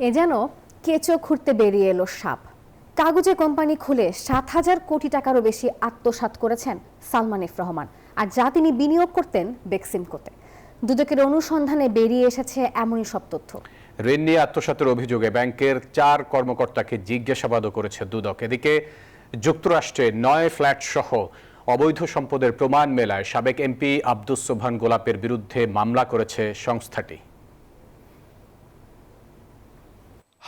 এ যেন কেঁচো খুঁড়তে বেরিয়ে এলো সাপ। কাগজে কোম্পানি খুলে ৭,০০০ কোটি টাকারও বেশি আত্মসাৎ করেছেন সালমান এফ রহমান, আর যা তিনি বিনিয়োগ করতেন বেক্সিমকোতে। দুদকের অনুসন্ধানে বেরিয়ে এসেছে এমনই সব তথ্য। ঋণ নিয়ে আত্মসাতের অভিযোগে ব্যাংকের 4 কর্মকর্তাকে জিজ্ঞাসাবাদও করেছে দুদক। এদিকে যুক্তরাষ্ট্রে 9 ফ্ল্যাট সহ অবৈধ সম্পদের প্রমাণ মেলায় সাবেক এমপি আব্দুস সোবহান গোলাপের বিরুদ্ধে মামলা করেছে সংস্থাটি।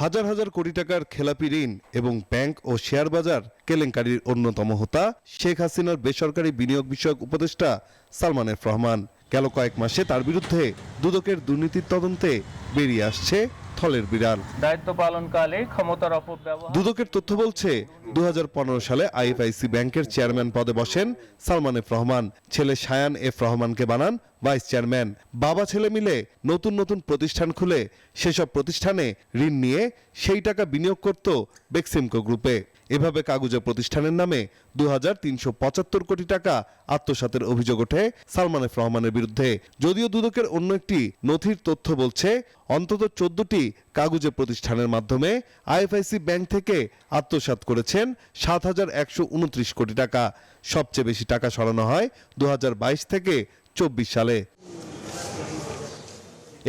হাজার হাজার কোটি টাকার খেলাপি ঋণ এবং ব্যাংক ও শেয়ার বাজার কেলেঙ্কারির অন্যতম হোতা শেখ হাসিনার বেসরকারি বিনিয়োগ বিষয়ক উপদেষ্টা সালমান এফ রহমান। গেল কয়েক মাসে তার বিরুদ্ধে দুদকের দুর্নীতির তদন্তে বেরিয়ে আসছে থলের বিড়াল। দায়িত্ব পালনকালে ক্ষমতার অপব্যবহার। দুদকের তথ্য বলছে 2015 সালে আইএফআইসি ব্যাংকের চেয়ারম্যান পদে বসেন সালমান এফ রহমান। ছেলে শায়ান এফ রহমানকে বানান ভাইস চেয়ারম্যান। বাবা ছেলে মিলে নতুন নতুন প্রতিষ্ঠান খুলে সেসব প্রতিষ্ঠানে ঋণ নিয়ে সেই টাকা বিনিয়োগ করত বেক্সিমকো গ্রুপে। এভাবে কাগুজে প্রতিষ্ঠানের নামে 2,375 কোটি টাকা আত্মসাতের অভিযোগ ওঠে সালমান এফ রহমানের বিরুদ্ধে। যদিও দুদকের অন্য একটি নথির তথ্য বলছে অন্তত 14টি কাগুজে প্রতিষ্ঠানের মাধ্যমে আইএফআইসি ব্যাংক থেকে আত্মসাৎ করেছেন 7,129 কোটি টাকা। সবচেয়ে বেশি টাকা সরানো হয় 2022 থেকে 24 সালে।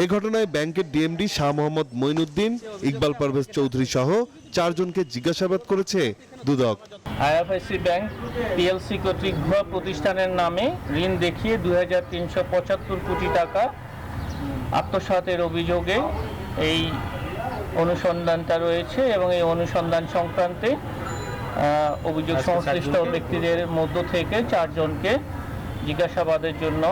এ ঘটনায় ব্যাংকের ডিএমডি শাহ মোহাম্মদ মঈনুদ্দিন, ইকবাল পারভেজ চৌধুরী সহ 4 জনকে জিজ্ঞাসাবাদ করেছে দুদক। আইএফআইসি ব্যাংক পিএলসি কর্তৃক ভুয়া প্রতিষ্ঠানের নামে ঋণ দেখিয়ে 2,375 কোটি টাকা আত্মসাতের অভিযোগে এই অনুসন্ধানটা রয়েছে এবং এই অনুসন্ধান সংক্রান্তে অভিযোগ সংশ্লিষ্ট ব্যক্তিদের মধ্য থেকে 4 জনকে জিজ্ঞাসাবাদের জন্য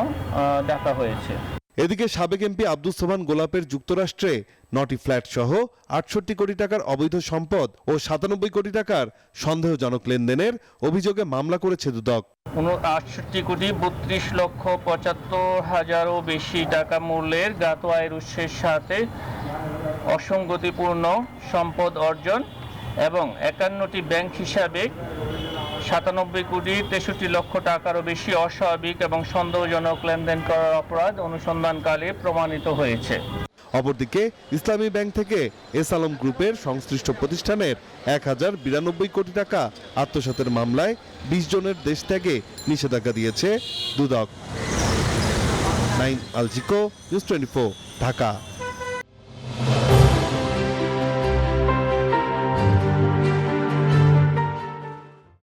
ডাকা হয়েছে। এদিকে সাবেক এমপি আব্দুস সোবহান গোলাপের যুক্তরাষ্ট্রে 9টি ফ্ল্যাট সহ 68 কোটি টাকার অবৈধ সম্পদ ও 97 কোটি টাকার সন্দেহজনক লেনদেনের অভিযোগে মামলা করেছে দুদক। 68 কোটি 32 লক্ষ 75 হাজারও বেশি টাকা মূল্যের জ্ঞাত আয়ের উৎসের সাথে অসঙ্গতিপূর্ণ সম্পদ অর্জন এবং 51টি ব্যাংক হিসাবে 97 কোটি 63 লক্ষ টাকারও বেশি অস্বাভাবিক এবং সন্দেহজনক লেনদেন করার অপরাধ অনুসন্ধানকালে প্রমাণিত হয়েছে। অপরদিকে ইসলামী ব্যাংক থেকে এস আলম গ্রুপের সংশ্লিষ্ট প্রতিষ্ঠানের 1,092 কোটি টাকা আত্মসাতের মামলায় 20 জনের দেশ ত্যাগে নিষেধাজ্ঞা দিয়েছে দুদক। নাইম আলজিকো, নিউজ 24, ঢাকা।